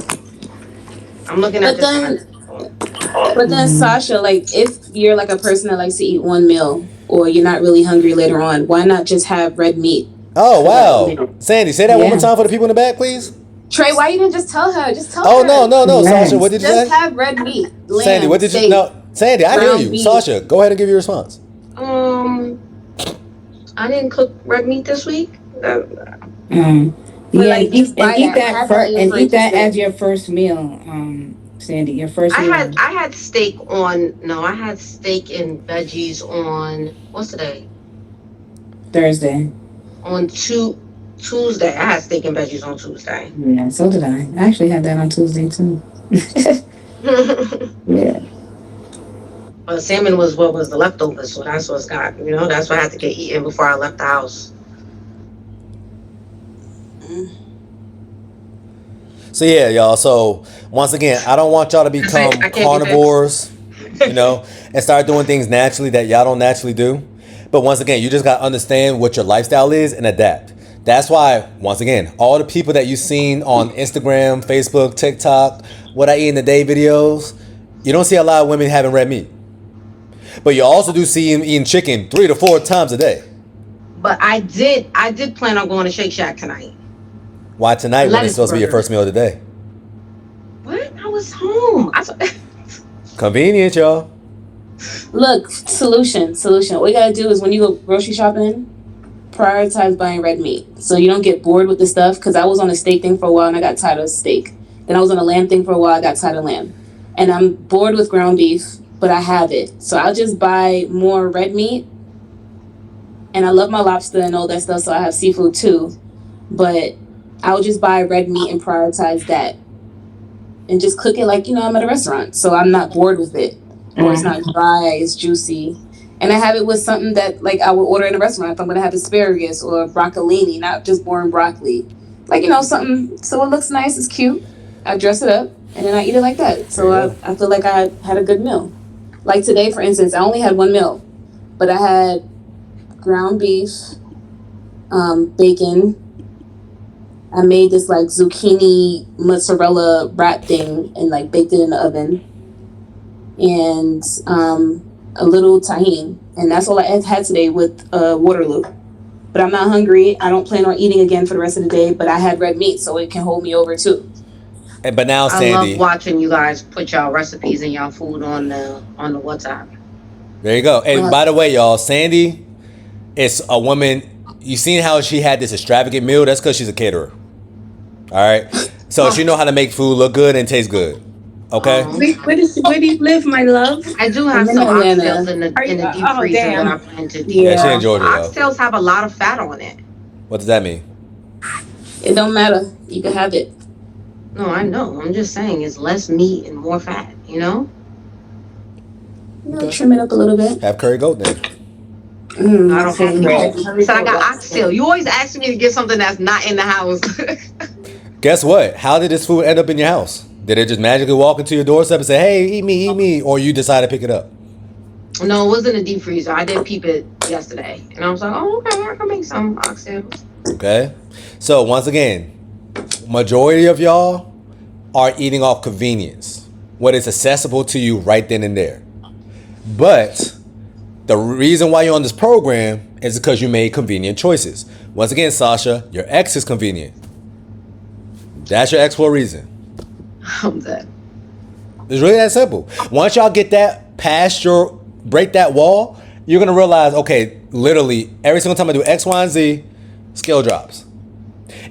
I'm looking at But then, Sasha, like, if you're like a person that likes to eat one meal, or you're not really hungry later on, why not just have red meat? Oh wow, Sandy, say that one more time for the people in the back, please. Trey, why you didn't just tell her? Just tell her. Oh no, Yes. Sasha, what did you Just say? have red meat. Lamb, Sandy, what did you? steak. No, Sandy, I hear ground you. beef. Sasha, go ahead and give your response. I didn't cook red meat this week. Yeah, like, eat buy that, have that in your eat that fridge as your first meal, Sandy. Your first I meal. had steak on. No, I had steak and veggies on. What's today? Thursday. On Tuesday. I had steak and veggies on Tuesday. Yeah, so did I. I actually had that on Tuesday too. Yeah. But salmon was what was the leftovers, so that's what's got. You know, that's what I had to get eaten before I left the house. So yeah, y'all. So once again, I don't want y'all to become I can't be carnivores, you know, and start doing things naturally that y'all don't naturally do. But once again, you just gotta understand what your lifestyle is and adapt. That's why, once again, all the people that you've seen on Instagram, Facebook, TikTok, what I eat in the day videos, you don't see a lot of women having red meat. But you also do see them eating chicken 3 to 4 times a day. But I did plan on going to Shake Shack tonight. Why tonight when it's Lettuce supposed to be your burger. first meal of the day? What? I was home. Convenient, y'all. Look, solution. All you gotta do is when you go grocery shopping, prioritize buying red meat so you don't get bored with the stuff. Because I was on a steak thing for a while and I got tired of steak. Then I was on a lamb thing for a while. I got tired of lamb, and I'm bored with ground beef, but I have it. So I'll just buy more red meat. And I love my lobster and all that stuff, so I have seafood too. But I'll just buy red meat and prioritize that, and just cook it like, I'm at a restaurant, so I'm not bored with it. Or it's not dry, it's juicy. And I have it with something that, like, I would order in a restaurant if I'm going to have asparagus or broccolini, not just boring broccoli. Like, something, so it looks nice, it's cute. I dress it up, and then I eat it like that. So I feel like I had a good meal. Like today, for instance, I only had one meal. But I had ground beef, bacon. I made this like zucchini mozzarella wrap thing and like baked it in the oven. And a little tahini. And that's all I had today with Waterloo. But I'm not hungry. I don't plan on eating again for the rest of the day, but I had red meat, so it can hold me over too. But now, I Sandy, love watching you guys put y'all recipes and y'all food on the WhatsApp. there you go. And by the way, y'all, Sandy is a woman. You seen how she had this extravagant meal? That's because she's a caterer. All right. So she know how to make food look good and taste good. Okay. Where do you live, my love? I do have I'm some in Atlanta. oxtails in the deep freezer damn. that I plan to do. Yeah, she in Georgia, though. Oxtails have a lot of fat on it. What does that mean? It don't matter. You can have it. No, I know. I'm just saying it's less meat and more fat, you know? Trim it up a little bit. Have curry goat then. I don't have curry. So I got oxtail. You always ask me to get something that's not in the house. Guess what? How did this food end up in your house? Did it just magically walk into your doorstep and say, "Hey, eat me," or you decided to pick it up? No, it was in the deep freezer. I did peep it yesterday. And I was like, oh, okay, I can make some oxtails. Okay. So once again, majority of y'all are eating off convenience. What is accessible to you right then and there. But the reason why you're on this program is because you made convenient choices. Once again, Sasha, your ex is convenient. That's your ex for a reason. I'm dead. It's really that simple. Once y'all get that past break that wall, you're going to realize, okay, literally every single time I do X, Y, and Z, scale drops.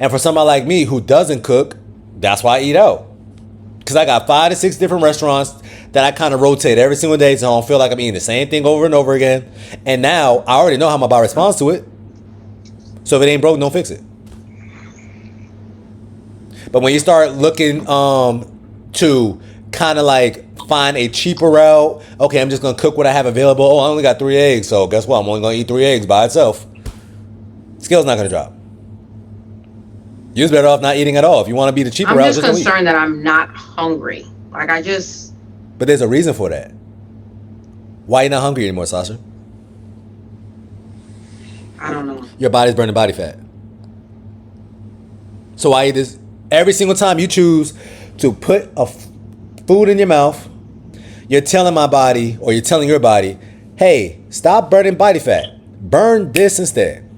And for somebody like me who doesn't cook, that's why I eat out. Because I got 5 to 6 different restaurants that I kind of rotate every single day so I don't feel like I'm eating the same thing over and over again. And now I already know how my body responds to it. So if it ain't broke, don't fix it. But when you start looking to kind of like find a cheaper route, okay, I'm just going to cook what I have available. Oh, I only got 3 eggs, so guess what? I'm only going to eat 3 eggs by itself. Scale's not going to drop. You're better off not eating at all. If you want to be the cheaper route, I'm just concerned that I'm not hungry. Like But there's a reason for that. Why are you not hungry anymore, Sasha? I don't know. Your body's burning body fat. So why eat this? Every single time you choose to put a food in your mouth, you're telling my body, or you're telling your body, hey, stop burning body fat. Burn this instead.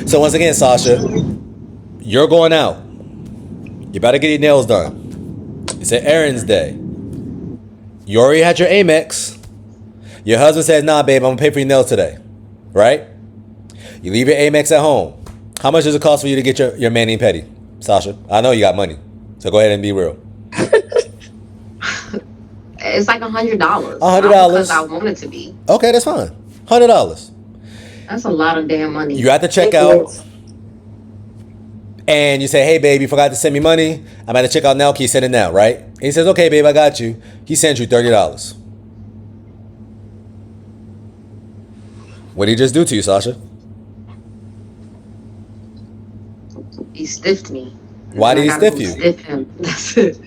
So once again, Sasha, you're going out. You better get your nails done. It's an errands day. You already had your Amex. Your husband says, nah, babe, I'm going to pay for your nails today. Right? You leave your Amex at home. How much does it cost for you to get your mani-pedi, Sasha? I know you got money. So go ahead and be real. It's like $100. $100. Because I want it to be. Okay, that's fine. $100. That's a lot of damn money. You at the checkout. And you say, hey, babe, you forgot to send me money. I'm at the checkout now. Can you send it now, right? And he says, okay, babe, I got you. He sends you $30. What did he just do to you, Sasha? He stiffed me. Why did he stiff you? Stiff him. That's it.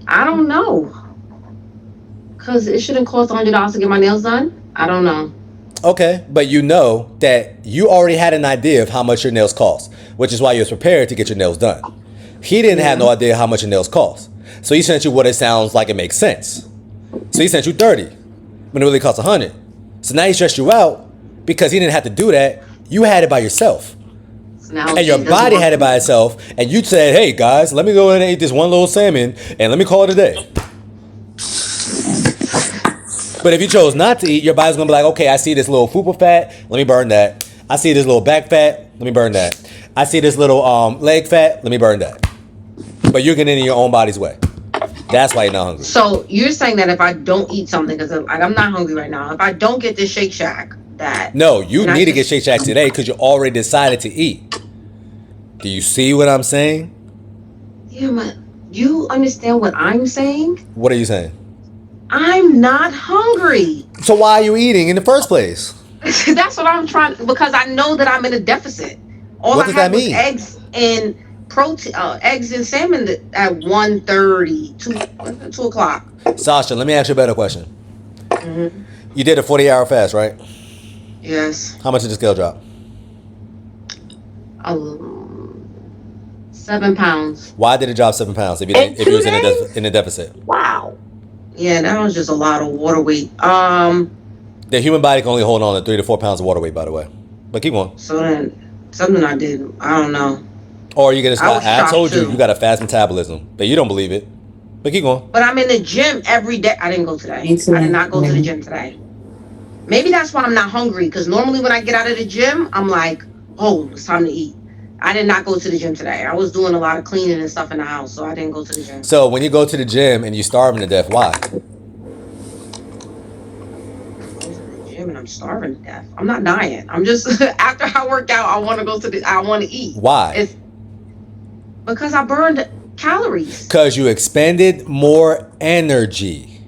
I don't know. Because it shouldn't cost $100 to get my nails done. I don't know. Okay, but you know that you already had an idea of how much your nails cost, which is why you was prepared to get your nails done. He didn't have no idea how much your nails cost. So he sent you what it sounds like it makes sense. So he sent you 30 when it really costs 100. So now he stressed you out because he didn't have to do that. You had it by yourself. And your body had it by itself, and you said, hey guys, let me go in and eat this one little salmon and let me call it a day. But if you chose not to eat, your body's gonna be like, okay, I see this little fupa fat, let me burn that. I see this little back fat, let me burn that. I see this little leg fat, let me burn that. But you're getting in your own body's way. That's why you're not hungry. So you're saying that if I don't eat something, because I'm not hungry right now, if I don't get this Shake Shack, No, you need to get Shake Shack today because you already decided to eat. Do you see what I'm saying? Yeah, but you understand what I'm saying? What are you saying? I'm not hungry. So why are you eating in the first place? That's what I'm trying, because I know that I'm in a deficit. What does that mean? Eggs and protein, eggs and salmon at 1:30, 2 o'clock. Sasha, let me ask you a better question. Mm-hmm. You did a 40-hour fast, right? Yes. How much did the scale drop? 7 pounds. Why did it drop 7 pounds if you In didn't, if you 2 was days? in a deficit? Wow. Yeah, that was just a lot of water weight. The human body can only hold on to 3 to 4 pounds of water weight, by the way. But keep going. So then something I did, I don't know. Or you get I told too. you got a fast metabolism, but you don't believe it. But keep going. But I'm in the gym every day. I didn't go today. Me too. I did not go to the gym today. Maybe that's why I'm not hungry. Because normally when I get out of the gym, I'm like, oh, it's time to eat. I did not go to the gym today. I was doing a lot of cleaning and stuff in the house, so I didn't go to the gym. So when you go to the gym and you're starving to death, why? I go to the gym and I'm starving to death. I'm not dying. I'm just after I work out, I want to eat. Why? It's because I burned calories. Because you expended more energy.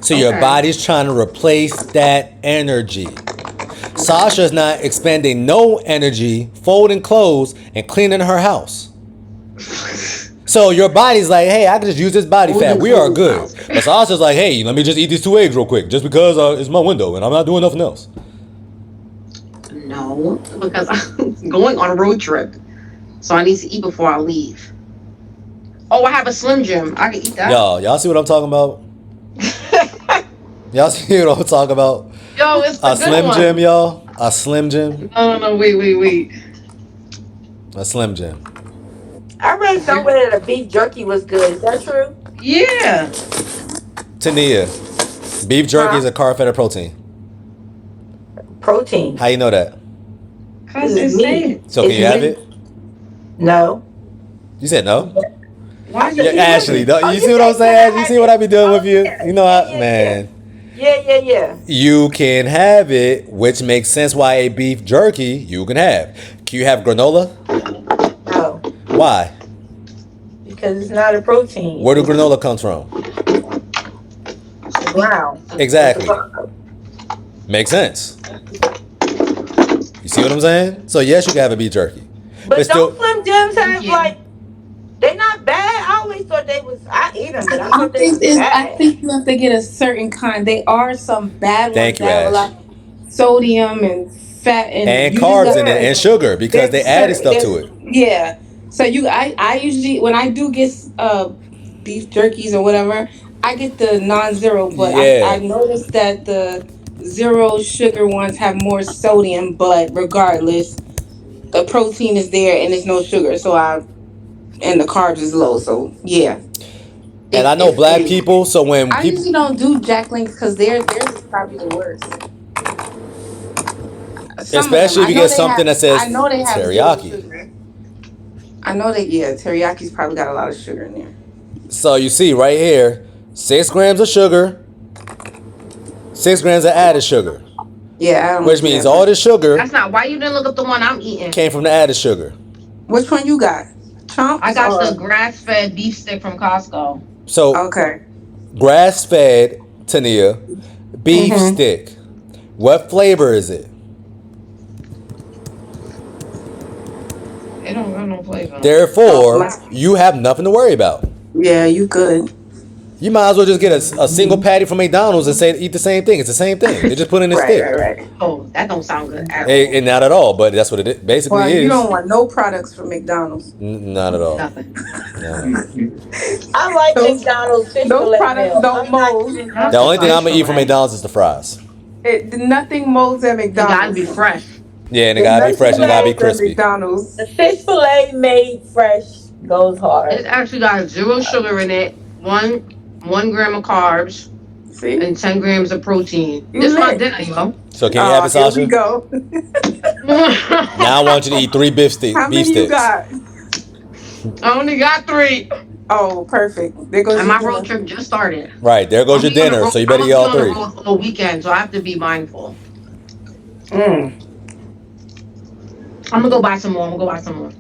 So your Okay. body's trying to replace that energy. Sasha's not expending no energy folding clothes and cleaning her house. So your body's like, hey, I can just use this body fat. We are good. But Sasha's like, hey, let me just eat these 2 eggs real quick just because it's my window and I'm not doing nothing else. No, because I'm going on a road trip. So I need to eat before I leave. Oh, I have a Slim Jim. I can eat that. Y'all see what I'm talking about? Y'all see what I'm talking about? Yo, it's the A Slim one. Jim, y'all. A Slim Jim. No, wait. A Slim Jim. I read somewhere that a beef jerky was good. Is that true? Yeah. Tania, beef jerky is a carb, fat, or protein. Protein. How you know that? Cause It's it's meat. meat. So can It's you have meat. it? No. You said no? Why Yeah, you Ashley, Oh, you you see what I'm said saying? can I You see have what it? I be doing with you? Yeah. You know Yeah, what, yeah, man? Yeah. You can have it, which makes sense why a beef jerky you can have. Can you have granola? No. Why? Because it's not a protein. Where do granola comes from? It's brown. Exactly. Makes sense. You see what I'm saying? So yes, you can have a beef jerky. But It's don't still Slim Jims have you. like? They not bad. I always thought they was. I eat them, but I I thought they was bad. think you have to get a certain kind. They are some bad ones Thank you, that have a Ash. lot of sodium and fat And you just carbs got in it and sugar because they added stuff to it. Yeah. So I usually when I do get beef jerkies or whatever, I get the non-zero, but Yeah. I noticed that the zero sugar ones have more sodium, but regardless, the protein is there and there's no sugar, and the carbs is low. So yeah. And I know black people, so when I people usually don't do Jack Links because theirs is probably the worst. Especially if you get something that says I know they have zero teriyaki. sugar. I know teriyaki's probably got a lot of sugar in there. So you see right here, 6 grams of sugar, 6 grams of added sugar, Yeah, I don't which do means that. all this sugar That's not why you didn't look up the one I'm eating. came from the added sugar. Which one you got? Chomp? I got the grass-fed beef stick from Costco. So Okay. grass-fed Tania beef stick. What flavor is it? It don't got no flavor. Therefore, you have nothing to worry about. Yeah, you good. You might as well just get a single patty from McDonald's and say eat the same thing. It's the same thing. They just put in a stick. Right. Oh, that don't sound good at all. And not at all, but that's what it basically Well, is. you don't want no products from McDonald's. Not at all. Nothing. No. I like Those- McDonald's fish those fillet products meal. don't I'm not mold. eating The only thing I'm gonna eat from McDonald's is the fries. Nothing molds at It gotta McDonald's. be fresh. Yeah, and it gotta be fresh and it gotta be At crispy. McDonald's. The fish fillet made fresh goes hard. It actually got 0 sugar in it, one gram of carbs, See? and 10 grams of protein. You This is my lit. dinner, yo. So can you have it, Here we Sasha? go. Now I want you to eat 3 beef sticks. How many you got? I only got 3. Oh, perfect. There goes And your my road dinner. trip just started. Right, there goes your I'm on the dinner, road- so you better I'm eat all on the 3. road for the weekend, so I have to be mindful. Mm. I'm gonna go buy some more.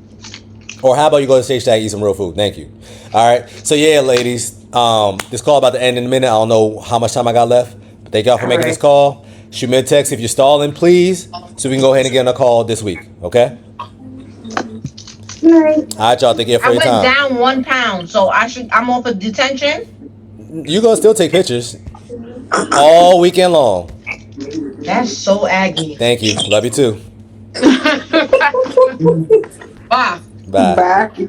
Or how about you go to Shake Shack, eat some real food? Thank you. All right. So yeah, ladies, this call about to end in a minute. I don't know how much time I got left. But thank y'all for making this call. Shoot me a text if you're stalling, please, so we can go ahead and get on a call this week. Okay? All right, y'all. Thank you for I your went time. down 1 pound, so I'm off of detention. You gonna still take pictures all weekend long. That's so aggy. Thank you. Love you too. Bye. Bye. Bye.